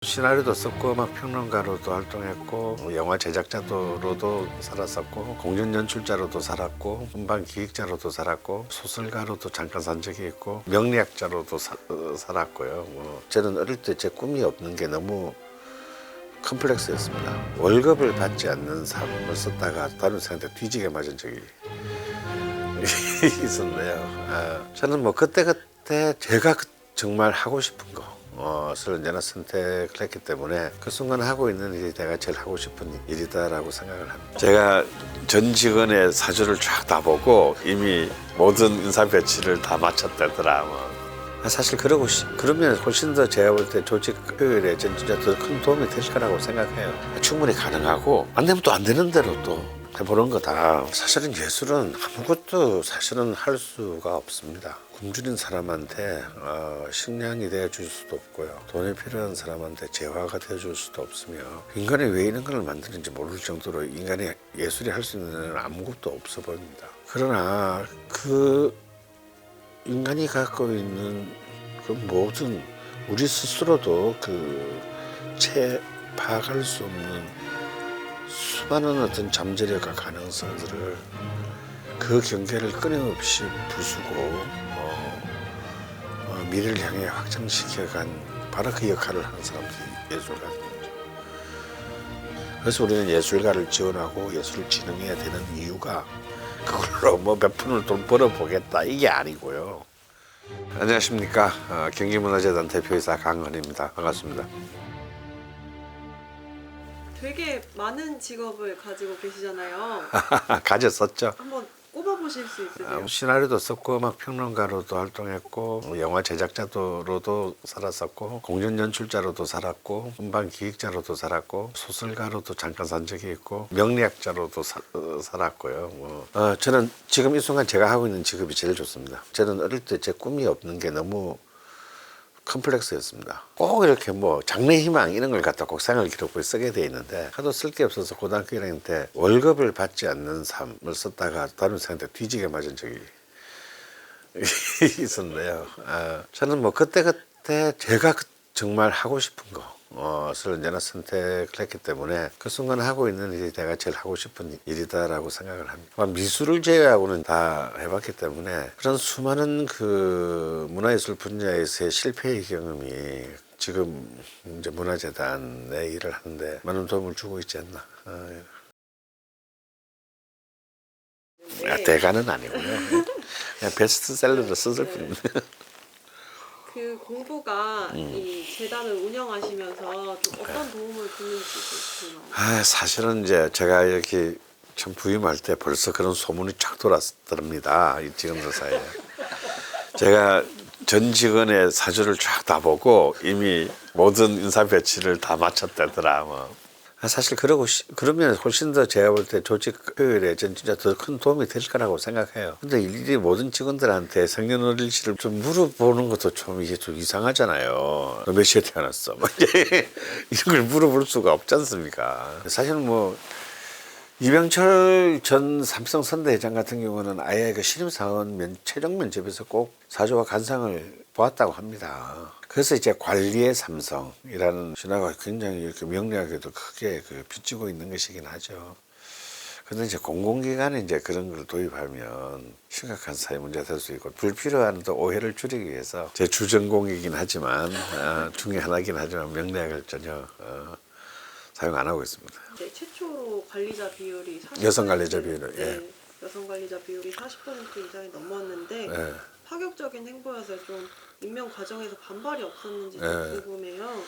시나리오도 썼고 음악 평론가로도 활동했고 영화 제작자로도 살았었고 공연 연출자로도 살았고 음반 기획자로도 살았고 소설가로도 잠깐 산 적이 있고 명리학자로도 살았고요. 저는 어릴 때 제 꿈이 없는 게 너무 컴플렉스였습니다. 월급을 받지 않는 삶을 썼다가 다른 사람한테 뒤지게 맞은 적이 있었는데요. 저는 뭐 그때 제가 정말 하고 싶은 것을 언제나 선택을 했기 때문에 그 순간 하고 있는 일이 내가 제일 하고 싶은 일이다라고 생각을 합니다. 제가 전 직원의 사주를 쫙 다 보고 이미 모든 인사 배치를 다 마쳤다더라. 사실 그러면 훨씬 더 제가 볼 때 조직 효율에 진짜 더 큰 도움이 될 거라고 생각해요. 충분히 가능하고 안 되면 또 안 되는 대로 또 해보는 거다. 사실은 예술은 아무것도 사실은 할 수가 없습니다. 굶주린 사람한테 식량이 되어줄 수도 없고요. 돈이 필요한 사람한테 재화가 되어줄 수도 없으며 인간이 왜 이런 걸 만드는지 모를 정도로 인간의 예술이 할 수 있는 일은 아무것도 없어 보입니다. 그러나 그 인간이 갖고 있는 그 모든 우리 스스로도 채 파악할 수 없는 수많은 어떤 잠재력과 가능성들을 그 경계를 끊임없이 부수고 미래를 향해 확장시켜간 바로 그 역할을 하는 사람들이 예술가입니다. 그래서 우리는 예술가를 지원하고 예술을 진흥해야 되는 이유가 그걸로 몇 푼을 돈 벌어보겠다 이게 아니고요. 안녕하십니까. 경기문화재단 대표이사 강헌입니다. 반갑습니다. 되게 많은 직업을 가지고 계시잖아요. 가졌었죠. 한번 꼽아보실 수 있으세요? 시나리오도 썼고 음악 평론가로도 활동했고 영화 제작자로도 살았었고 공연 연출자로도 살았고 음반 기획자로도 살았고 소설가로도 잠깐 산 적이 있고 명리학자로도 살았고요. 저는 지금 이 순간 제가 하고 있는 직업이 제일 좋습니다. 저는 어릴 때 제 꿈이 없는 게 너무 컴플렉스였습니다. 꼭 이렇게 장래희망 이런 걸 갖다 꼭 생활 기록부에 쓰게 돼 있는데 하도 쓸 게 없어서 고등학교 1학년 때 월급을 받지 않는 삶을 썼다가 다른 사람한테 뒤지게 맞은 적이 있었는데요. 저는 그때 제가 정말 하고 싶은 것을 언제나 선택을 했기 때문에 그 순간 하고 있는 일이 내가 제일 하고 싶은 일이다라고 생각을 합니다. 미술을 제외하고는 다 해봤기 때문에 그런 수많은 그 문화예술 분야에서의 실패의 경험이 지금 이제 문화재단에 일을 하는데 많은 도움을 주고 있지 않나. 대가는 아니고요. 그냥 베스트셀러를 썼을 뿐입니다. 그 공부가 이 재단을 운영하시면서 좀 어떤 도움을 주는지 궁금합니다. 사실은 이제 제가 이렇게 참 부임할 때 벌써 그런 소문이 쫙 돌았답니다. 이 직원들 사이에. 제가 전 직원의 사주를 쫙 다 보고 이미 모든 인사 배치를 다 마쳤다더라. 사실 그러면 훨씬 더 제가 볼 때 조직 효율에 진짜 더 큰 도움이 될 거라고 생각해요. 근데 일일이 모든 직원들한테 생년월일치를 좀 물어보는 것도 이게 좀 이상하잖아요. 너 몇 시에 태어났어? 이런 걸 물어볼 수가 없지 않습니까? 사실은 이병철 전 삼성 선대회장 같은 경우는 아예 그 신입사원 최종 면접에서 꼭 사주와 간상을 보았다고 합니다. 그래서 이제 관리의 삼성이라는 신화가 굉장히 이렇게 명리학에도 크게 비추고 있는 것이긴 하죠. 그런데 이제 공공기관에 이제 그런 걸 도입하면 심각한 사회 문제가 될 수 있고 불필요한 또 오해를 줄이기 위해서 제 주전공이긴 하지만 중에 하나긴 하지만 명리학을 전혀 사용 안 하고 있습니다. 네, 최초로 관리자 비율이 40%, 여성 관리자 비율은 여성 관리자 비율이 40% 이상이 넘었는데 파격적인 행보여서 좀 임명 과정에서 반발이 없었는지 좀 궁금해요.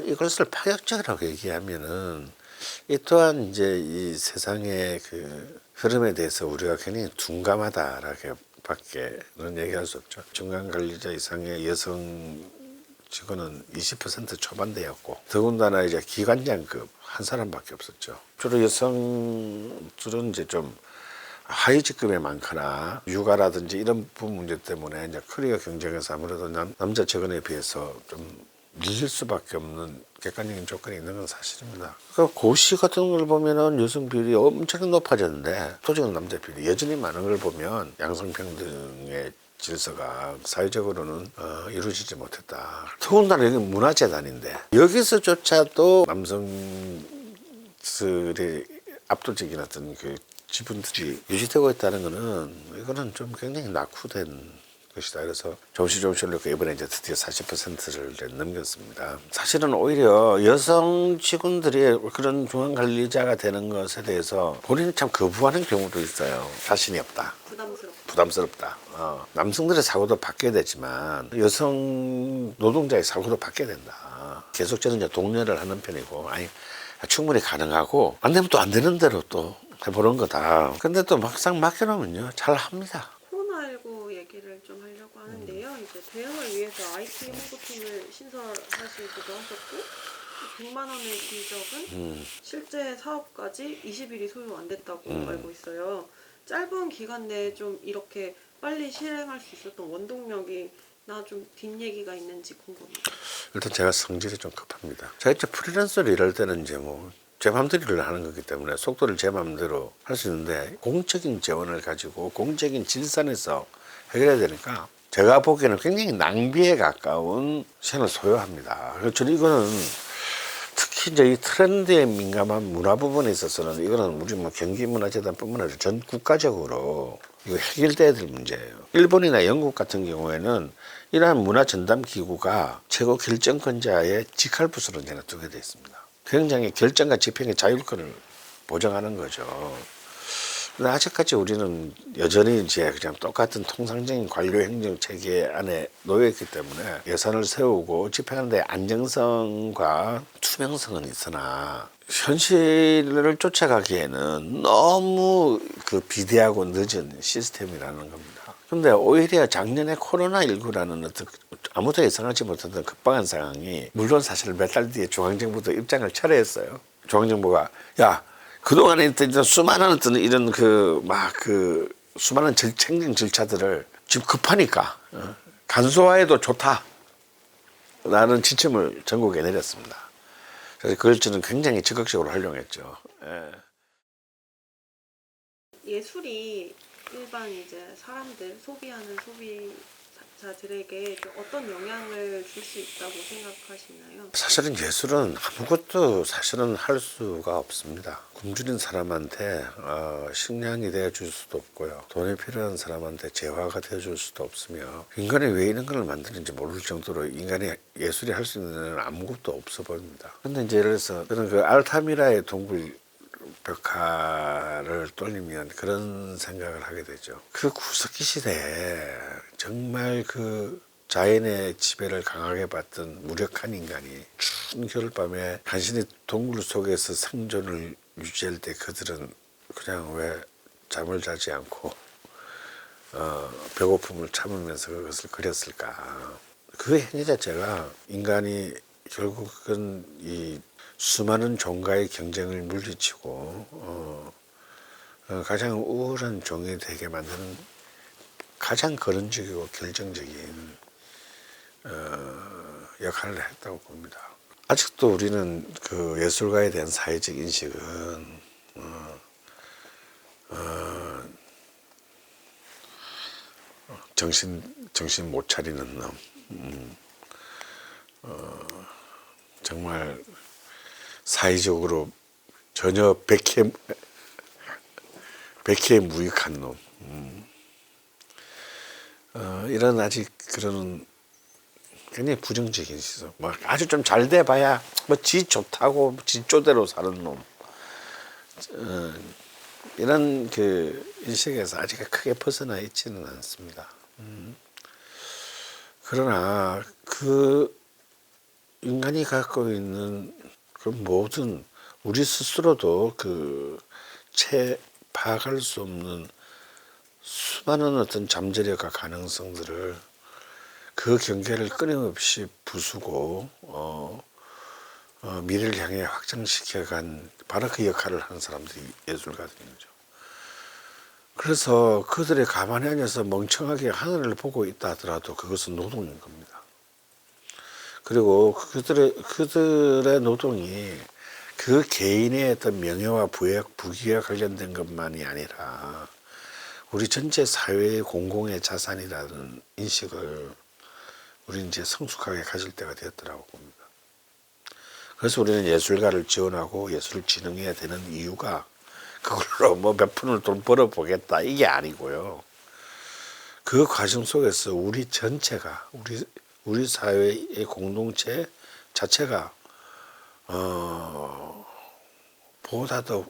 이것을 파격적이라고 얘기하면은 이 또한 이제 이 세상의 그 흐름에 대해서 우리가 굉장히 둔감하다라고밖에는 얘기할 수 없죠. 중간 관리자 이상의 여성 직원은 20% 초반대였고 더군다나 이제 기관장급 한 사람밖에 없었죠. 주로 여성들은 이제 좀 하위 직급에 많거나 육아라든지 이런 부분 문제 때문에 이제 커리어 경쟁에서 아무래도 남자 직원에 비해서 좀 밀릴 수밖에 없는 객관적인 조건이 있는 건 사실입니다. 그러니까 고시 같은 걸 보면은 여성 비율이 엄청 높아졌는데 토직은 남자 비율이 여전히 많은 걸 보면 양성평등의 질서가 사회적으로는 이루어지지 못했다. 더군다나 여기 문화재단인데 여기서조차도 남성들의 압도적인 어떤 그 지분들이 유지되고 있다는 것은 이거는 좀 굉장히 낙후된 것이다. 그래서 조금씩 이렇게 이번에 이제 드디어 40%를 넘겼습니다. 사실은 오히려 여성 직원들이 그런 중앙관리자가 되는 것에 대해서 본인은 참 거부하는 경우도 있어요. 자신이 없다. 부담스럽다. 남성들의 사고도 바뀌어야 되지만 여성 노동자의 사고도 바뀌어야 된다. 계속 저는 이제 독려를 하는 편이고, 아니 충분히 가능하고 안 되면 또 안 되는 대로 또 해보는 거다. 근데 또 막상 맡겨놓으면요 잘 합니다. 코로나19 얘기를 좀 하려고 하는데요. 이제 대응을 위해서 IT 홍보팀을 신설하시기도 하셨고 100만 원의 기적은 실제 사업까지 20일이 소요 안 됐다고 알고 있어요. 짧은 기간 내에 좀 이렇게 빨리 실행할 수 있었던 원동력이나 좀 뒷얘기가 있는지 궁금합니다. 일단 제가 성질이 좀 급합니다. 제가 이제 프리랜서로 일할 때는 이제 뭐 제 마음대로 일을 하는 거기 때문에 속도를 제 마음대로 할 수 있는데 공적인 재원을 가지고 공적인 질산에서 해결해야 되니까 제가 보기에는 굉장히 낭비에 가까운 시간을 소요합니다. 그래서 저는 이거는 특히 이제 이 트렌드에 민감한 문화 부분에 있어서는 이거는 우리 뭐 경기문화재단뿐만 아니라 전 국가적으로 이거 해결돼야 될 문제예요. 일본이나 영국 같은 경우에는 이러한 문화 전담 기구가 최고 결정권자의 직할 부서로 두게 되어 있습니다. 굉장히 결정과 집행의 자율권을 보장하는 거죠. 근데 아직까지 우리는 여전히 이제 그냥 똑같은 통상적인 관료 행정 체계 안에 놓여 있기 때문에 예산을 세우고 집행하는데 안정성과 투명성은 있으나 현실을 쫓아가기에는 너무 그 비대하고 늦은 시스템이라는 겁니다. 근데 오히려 작년에 코로나19라는 어떤 아무도 예상하지 못했던 급박한 상황이 물론 사실 몇 달 뒤에 중앙정부도 입장을 철회했어요. 중앙정부가 야 그동안에 있던 수많은 어떤 이런 수많은 행정 절차들을 지금 급하니까 간소화해도 좋다 라는 지침을 전국에 내렸습니다. 그래서 그걸 저는 굉장히 적극적으로 활용했죠. 예술이 일반 이제 사람들 소비하는 소비자들에게 좀 어떤 영향을 줄 수 있다고 생각하시나요? 사실은 예술은 아무것도 사실은 할 수가 없습니다. 굶주린 사람한테 식량이 되어줄 수도 없고요. 돈이 필요한 사람한테 재화가 되어줄 수도 없으며 인간이 왜 이런 걸 만드는지 모를 정도로 인간이 예술이 할 수 있는 아무것도 없어 보입니다. 근데 이제 예를 들어서 저는 그 알타미라의 동굴 벽화를 돌리면 그런 생각을 하게 되죠. 그 구석기 시대에 정말 그 자연의 지배를 강하게 받던 무력한 인간이 추운 겨울밤에 간신히 동굴 속에서 생존을 유지할 때 그들은 그냥 왜 잠을 자지 않고 배고픔을 참으면서 그것을 그렸을까. 그 행위 자체가 인간이 결국은 이 수많은 종가의 경쟁을 물리치고 가장 우월한 종이 되게 만드는 가장 근원적이고 결정적인 역할을 했다고 봅니다. 아직도 우리는 그 예술가에 대한 사회적 인식은 정신 못 차리는 놈, 정말 사회적으로 전혀 백해 무익한 놈, 이런 아직 그런 굉장히 부정적인 시선, 뭐 아주 좀 잘 돼봐야 뭐 지 좋다고 지 쪼대로 사는 놈, 이런 그 인식에서 아직 크게 벗어나 있지는 않습니다. 그러나 그 인간이 갖고 있는 그 모든 우리 스스로도 그 채 파악할 수 없는 수많은 어떤 잠재력과 가능성들을 그 경계를 끊임없이 부수고 미래를 향해 확장시켜간 바로 그 역할을 하는 사람들이 예술가들이죠. 그래서 그들이 가만히 앉아서 멍청하게 하늘을 보고 있다 하더라도 그것은 노동인 겁니다. 그리고 그들의 노동이 그 개인의 어떤 명예와 부귀와 관련된 것만이 아니라 우리 전체 사회의 공공의 자산이라는 인식을 우리는 이제 성숙하게 가질 때가 되었더라고 봅니다. 그래서 우리는 예술가를 지원하고 예술을 진흥해야 되는 이유가 그걸로 뭐 몇 푼을 돈 벌어보겠다 이게 아니고요. 그 과정 속에서 우리 전체가 우리 사회의 공동체 자체가 보다 더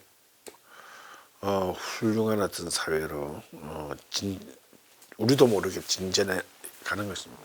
훌륭한 어떤 사회로 우리도 모르게 진전해 가는 것입니다.